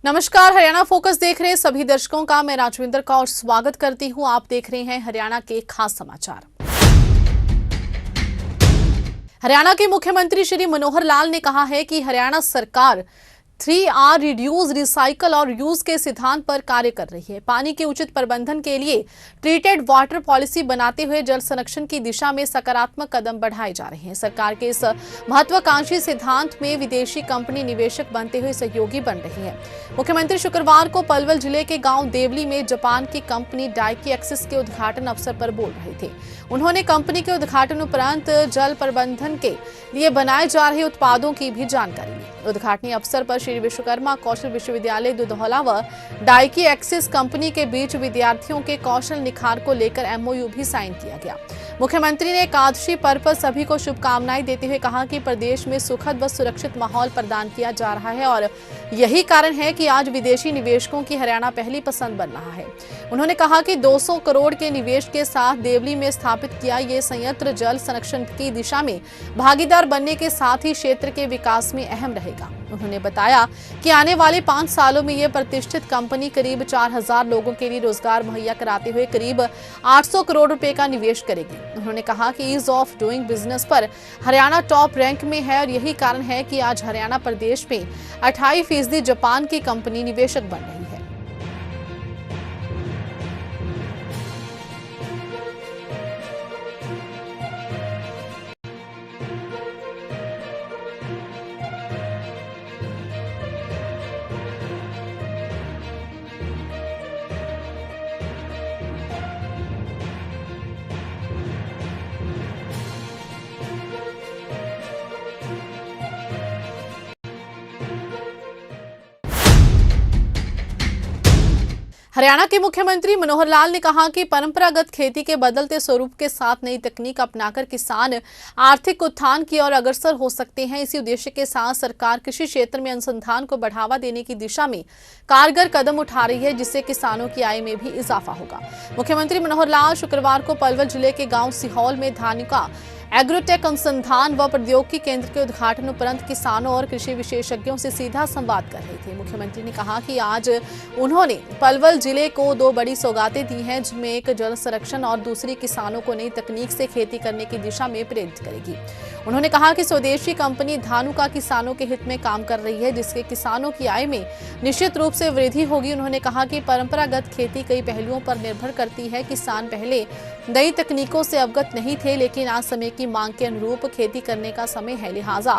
नमस्कार, हरियाणा फोकस देख रहे सभी दर्शकों का मैं राजविंदर कौर स्वागत करती हूं। आप देख रहे हैं हरियाणा के खास समाचार। हरियाणा के मुख्यमंत्री श्री मनोहर लाल ने कहा है कि हरियाणा सरकार 3R रिड्यूस, रिसाइकल और यूज के सिद्धांत पर कार्य कर रही है। पानी के उचित प्रबंधन के लिए ट्रीटेड वाटर पॉलिसी बनाते हुए जल संरक्षण की दिशा में सकारात्मक कदम बढ़ाए जा रहे हैं। सरकार के इस महत्वाकांक्षी सिद्धांत में विदेशी कंपनी निवेशक बनते हुए सहयोगी बन रही है। मुख्यमंत्री शुक्रवार को पलवल जिले के गांव देवली में जापान की कंपनी डाइकी एक्सिस के उद्घाटन अवसर पर बोल रहे थे। उन्होंने कंपनी के उद्घाटन उपरांत जल प्रबंधन के लिए बनाए जा रहे उत्पादों की भी जानकारी ली। उद्घाटनी अवसर पर श्री विश्वकर्मा कौशल विश्वविद्यालय दुधौला व डाइकी एक्सिस कंपनी के बीच विद्यार्थियों के कौशल निखार को लेकर MOU भी साइन किया गया। मुख्यमंत्री ने एकादशी पर्व पर सभी को शुभकामनाएं देते हुए कहा कि प्रदेश में सुखद व सुरक्षित माहौल प्रदान किया जा रहा है और यही कारण है कि आज विदेशी निवेशकों की हरियाणा पहली पसंद बन रहा है। उन्होंने कहा कि 200 करोड़ के निवेश के साथ देवली में स्थापित किया ये संयंत्र जल संरक्षण की दिशा में भागीदार बनने के साथ ही क्षेत्र के विकास में अहम रहेगा। उन्होंने बताया कि आने वाले 5 सालों में यह प्रतिष्ठित कंपनी करीब 4000 लोगों के लिए रोजगार मुहैया कराते हुए करीब 800 करोड़ रुपए का निवेश करेगी। उन्होंने कहा कि ईज ऑफ डूइंग बिजनेस पर हरियाणा टॉप रैंक में है और यही कारण है कि आज हरियाणा प्रदेश में 28% जापान की कंपनी निवेशक बन रही है। हरियाणा के मुख्यमंत्री मनोहर लाल ने कहा कि परंपरागत खेती के बदलते स्वरूप के साथ नई तकनीक अपनाकर किसान आर्थिक उत्थान की ओर अग्रसर हो सकते हैं। इसी उद्देश्य के साथ सरकार कृषि क्षेत्र में अनुसंधान को बढ़ावा देने की दिशा में कारगर कदम उठा रही है, जिससे किसानों की आय में भी इजाफा होगा। मुख्यमंत्री मनोहर लाल शुक्रवार को पलवल जिले के गाँव सिहौल में धानुका एग्रोटेक अनुसंधान व प्रौद्योगिकी केंद्र के उद्घाटन उपरांत किसानों और कृषि विशेषज्ञों से सीधा संवाद कर रहे थे। मुख्यमंत्री ने कहा कि आज उन्होंने पलवल जिले को 2 बड़ी सौगातें दी हैं, जिनमें एक जल संरक्षण और दूसरी किसानों को नई तकनीक से खेती करने की दिशा में प्रेरित करेगी। उन्होंने कहा कि स्वदेशी कंपनी धानुका किसानों के हित में काम कर रही है, जिससे किसानों की आय में निश्चित रूप से वृद्धि होगी। उन्होंने कहा कि परंपरागत खेती कई पहलुओं पर निर्भर करती है। किसान पहले नई तकनीकों से अवगत नहीं थे, लेकिन आज समय की मांग के अनुरूप खेती करने का समय है, लिहाजा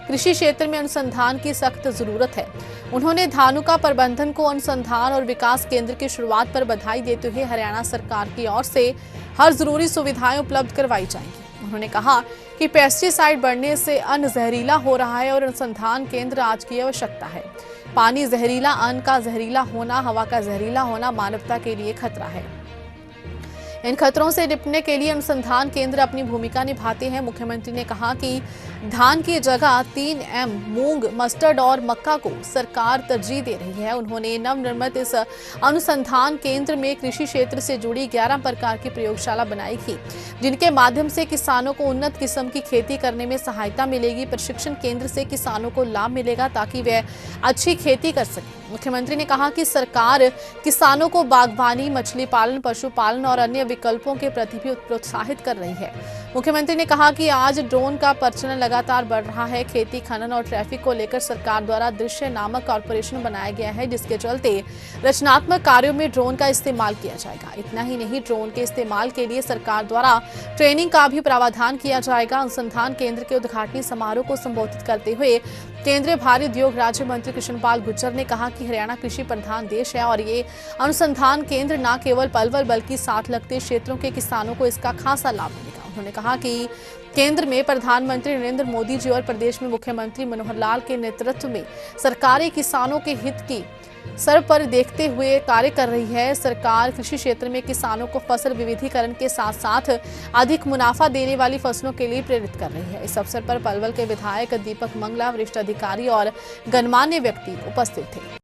कृषि क्षेत्र में अनुसंधान की सख्त जरूरत है। उन्होंने धानुका प्रबंधन को अनुसंधान और विकास केंद्र की शुरुआत पर बधाई देते हुए हरियाणा सरकार की ओर से हर जरूरी सुविधाएं उपलब्ध करवाई जाएंगी। उन्होंने कहा कि पेस्टिसाइड बढ़ने से अन्न जहरीला हो रहा है और अनुसंधान केंद्र आज की आवश्यकता है। पानी जहरीला, अन्न का जहरीला होना, हवा का जहरीला होना मानवता के लिए खतरा है। इन खतरों से निपटने के लिए अनुसंधान केंद्र अपनी भूमिका निभाते हैं। मुख्यमंत्री ने कहा कि धान की जगह 3M मूंग, मस्टर्ड और मक्का को सरकार तरजीह दे रही है। उन्होंने नवनिर्मित इस अनुसंधान केंद्र में कृषि क्षेत्र से जुड़ी 11 प्रकार की प्रयोगशाला बनाई थी, जिनके माध्यम से किसानों को उन्नत किस्म की खेती करने में सहायता मिलेगी। प्रशिक्षण केंद्र से किसानों को लाभ मिलेगा ताकि वे अच्छी खेती कर सकें। मुख्यमंत्री ने कहा कि सरकार किसानों को बागवानी, मछली पालन, पशुपालन और अन्य विकल्पों के प्रति भी प्रोत्साहित कर रही है। मुख्यमंत्री ने कहा कि आज ड्रोन का प्रचलन लगातार बढ़ रहा है। खेती, खनन और ट्रैफिक को लेकर सरकार द्वारा दृश्य नामक कॉर्पोरेशन बनाया गया है, जिसके चलते रचनात्मक कार्यों में ड्रोन का इस्तेमाल किया जाएगा। इतना ही नहीं, ड्रोन के इस्तेमाल के लिए सरकार द्वारा ट्रेनिंग का भी प्रावधान किया जाएगा। अनुसंधान केंद्र के उद्घाटनी समारोह को संबोधित करते हुए केंद्रीय भारी उद्योग राज्य मंत्री कृष्णपाल गुर्जर ने कहा कि हरियाणा कृषि प्रधान देश है और ये अनुसंधान केंद्र न केवल पलवल बल्कि साथ लगते क्षेत्रों के किसानों को इसका खासा लाभ मिलेगा। उन्होंने कहा कि केंद्र में प्रधानमंत्री नरेंद्र मोदी जी और प्रदेश में मुख्यमंत्री मनोहर लाल के नेतृत्व में सरकारें किसानों के हित की सर पर देखते हुए कार्य कर रही है। सरकार कृषि क्षेत्र में किसानों को फसल विविधीकरण के साथ साथ अधिक मुनाफा देने वाली फसलों के लिए प्रेरित कर रही है। इस अवसर पर पलवल के विधायक दीपक मंगला, वरिष्ठ अधिकारी और गणमान्य व्यक्ति उपस्थित थे।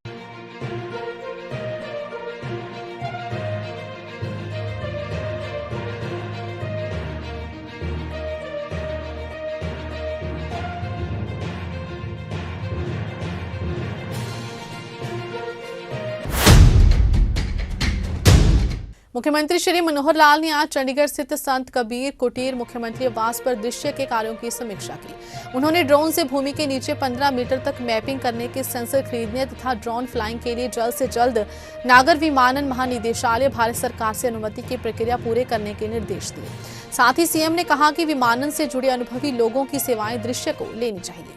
मुख्यमंत्री श्री मनोहर लाल ने आज चंडीगढ़ स्थित संत कबीर कुटीर मुख्यमंत्री आवास पर दृश्य के कार्यों की समीक्षा की। उन्होंने ड्रोन से भूमि के नीचे 15 मीटर तक मैपिंग करने के सेंसर खरीदने तथा ड्रोन फ्लाइंग के लिए जल्द से जल्द नागर विमानन महानिदेशालय भारत सरकार से अनुमति की प्रक्रिया पूरे करने के निर्देश दिए। साथ ही सीएम ने कहा कि विमानन से जुड़े अनुभवी लोगों की सेवाएं दृश्य को लेनी चाहिए।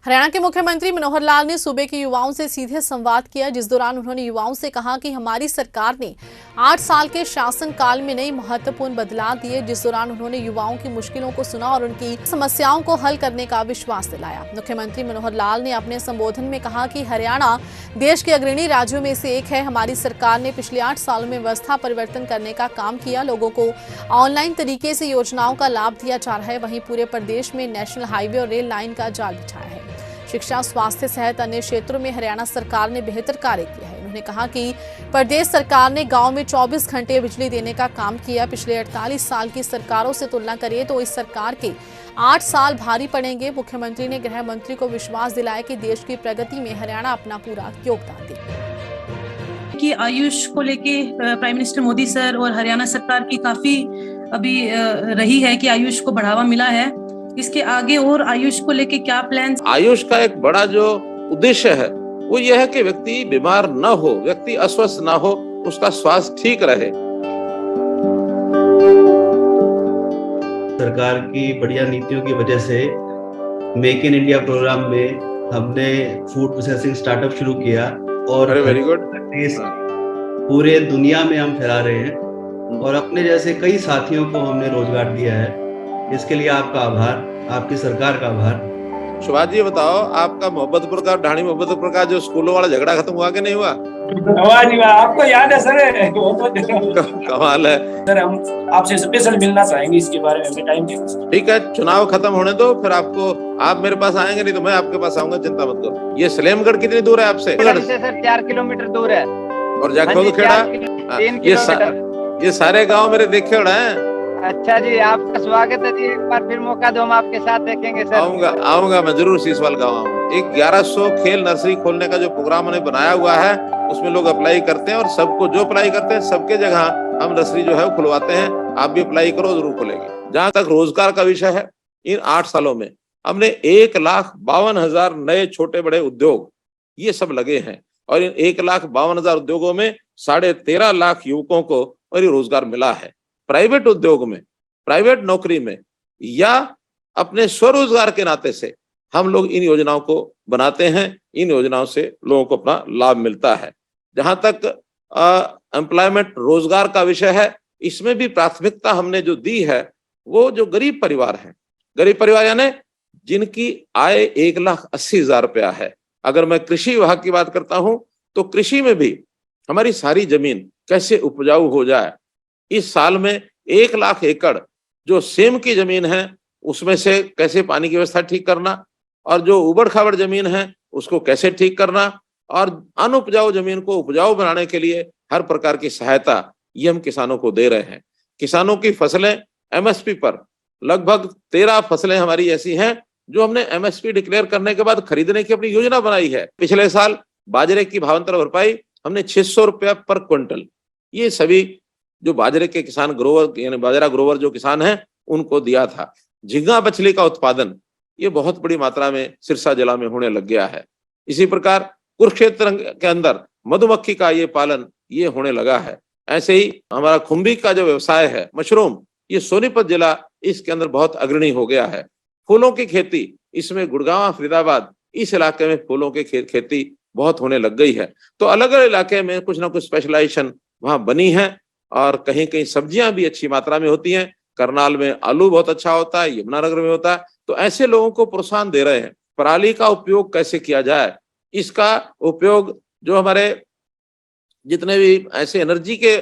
हरियाणा के मुख्यमंत्री मनोहर लाल ने सूबे के युवाओं से सीधे संवाद किया, जिस दौरान उन्होंने युवाओं से कहा कि हमारी सरकार ने 8 साल के शासन काल में नई महत्वपूर्ण बदलाव दिए। जिस दौरान उन्होंने युवाओं की मुश्किलों को सुना और उनकी समस्याओं को हल करने का विश्वास दिलाया। मुख्यमंत्री मनोहर लाल ने अपने संबोधन में कहा कि हरियाणा देश के अग्रणी राज्यों में से एक है। हमारी सरकार ने पिछले 8 सालों में व्यवस्था परिवर्तन करने का काम किया। लोगों को ऑनलाइन तरीके से योजनाओं का लाभ दिया जा रहा है। वहीं पूरे प्रदेश में नेशनल हाईवे और रेल लाइन का जाल बिछाया है। शिक्षा, स्वास्थ्य सहित अन्य क्षेत्रों में हरियाणा सरकार ने बेहतर कार्य किया है। उन्होंने कहा कि प्रदेश सरकार ने गांव में 24 घंटे बिजली देने का काम किया। पिछले 48 साल की सरकारों से तुलना करें तो इस सरकार के 8 साल भारी पड़ेंगे। मुख्यमंत्री ने गृह मंत्री को विश्वास दिलाया कि देश की प्रगति में हरियाणा अपना पूरा योगदान देगा। कि आयुष को लेके प्राइम मिनिस्टर मोदी सर और हरियाणा सरकार की काफी अभी रही है कि आयुष को बढ़ावा मिला है। इसके आगे और आयुष को लेके क्या प्लान? आयुष का एक बड़ा जो उद्देश्य है वो यह है कि व्यक्ति बीमार न हो, व्यक्ति अस्वस्थ न हो, उसका स्वास्थ्य ठीक रहे। सरकार की बढ़िया नीतियों की वजह से मेक इन इंडिया प्रोग्राम में हमने फूड प्रोसेसिंग स्टार्टअप शुरू किया और वेरी गुड, पूरे दुनिया में हम फैला रहे हैं और अपने जैसे कई साथियों को हमने रोजगार दिया है। इसके लिए आपका आभार, आपकी सरकार का आभार। सुभाष जी बताओ, आपका मोहब्बतपुर का ढाणी मोहब्बतपुर का जो स्कूलों वाला झगड़ा खत्म हुआ कि नहीं हुआ? आपको याद है सर? कमाल है सर, हम आपसे स्पेशल मिलना चाहेंगे इसके बारे में। टाइम ठीक है, चुनाव खत्म होने दो, फिर आप मेरे पास आएंगे, नहीं तो मैं आपके पास आऊंगा, चिंता मत करो। ये सलेमगढ़ कितनी दूर है आपसे? सर 4 किलोमीटर दूर है। और जाखोद खेड़ा 3 किलोमीटर। ये सारे गाँव मेरे देखे उड़ा है। अच्छा जी, आपका स्वागत है जी। एक बार फिर मौका दो, हम आपके साथ देखेंगे सर। आऊंगा मैं जरूर सीसवाल गाँव आऊंगा। एक 1100 खेल नर्सरी खोलने का जो प्रोग्राम उन्होंने बनाया हुआ है, उसमें लोग अप्लाई करते हैं और सबको जो अप्लाई करते हैं सबके जगह हम नर्सरी जो है वो खुलवाते हैं। आप भी अप्लाई करो, जरूर खुलेंगे। जहां तक रोजगार का विषय है, इन 8 सालों में हमने 1,52,000 नए छोटे बड़े उद्योग ये सब लगे हैं और इन 1,52,000 उद्योगों में 13.5 लाख युवकों को और रोजगार मिला है। प्राइवेट उद्योग में, प्राइवेट नौकरी में या अपने स्वरोजगार के नाते से हम लोग इन योजनाओं को बनाते हैं। इन योजनाओं से लोगों को अपना लाभ मिलता है। जहां तक एम्प्लॉयमेंट, रोजगार का विषय है, इसमें भी प्राथमिकता हमने जो दी है वो जो गरीब परिवार है, गरीब परिवार यानी जिनकी आय 1,80,000 रुपया है। अगर मैं कृषि विभाग की बात करता हूं तो कृषि में भी हमारी सारी जमीन कैसे उपजाऊ हो जाए। इस साल में 1 लाख एकड़ जो सेम की जमीन है उसमें से कैसे पानी की व्यवस्था ठीक करना और जो उबड़ खाबड़ जमीन है उसको कैसे ठीक करना और अनुपजाऊ जमीन को उपजाऊ बनाने के लिए हर प्रकार की सहायता ये हम किसानों को दे रहे हैं। किसानों की फसलें एमएसपी पर, लगभग 13 फसलें हमारी ऐसी हैं जो हमने एमएसपी डिक्लेयर करने के बाद खरीदने की अपनी योजना बनाई है। पिछले साल बाजरे की भावांतर भरपाई हमने 600 रुपया पर क्विंटल, ये सभी जो बाजरे के किसान ग्रोवर यानी बाजरा ग्रोवर जो किसान हैं उनको दिया था। झींगा मछली का उत्पादन ये बहुत बड़ी मात्रा में सिरसा जिला में होने लग गया है। इसी प्रकार कुरुक्षेत्र के अंदर मधुमक्खी का ये पालन ये होने लगा है। ऐसे ही हमारा खुम्बी का जो व्यवसाय है, मशरूम, ये सोनीपत जिला इसके अंदर बहुत अग्रणी हो गया है। फूलों की खेती, इसमें गुड़गांव, फरीदाबाद इस इलाके में फूलों की खेती बहुत होने लग गई है। तो अलग अलग इलाके में कुछ ना कुछ स्पेशलाइजेशन वहां बनी है और कहीं कहीं सब्जियां भी अच्छी मात्रा में होती हैं। करनाल में आलू बहुत अच्छा होता है, यमुनानगर में होता है। तो ऐसे लोगों को प्रोत्साहन दे रहे हैं। पराली का उपयोग कैसे किया जाए, इसका उपयोग जो हमारे जितने भी ऐसे एनर्जी के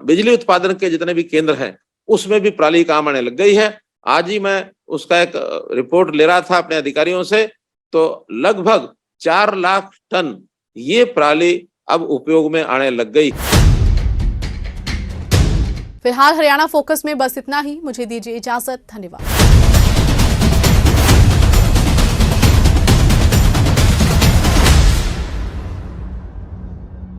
बिजली उत्पादन के जितने भी केंद्र हैं उसमें भी पराली काम आने लग गई है। आज ही मैं उसका एक रिपोर्ट ले रहा था अपने अधिकारियों से, तो लगभग 4 लाख टन ये पराली अब उपयोग में आने लग गई। फिलहाल हरियाणा फोकस में बस इतना ही। मुझे दीजिए इजाजत। धन्यवाद।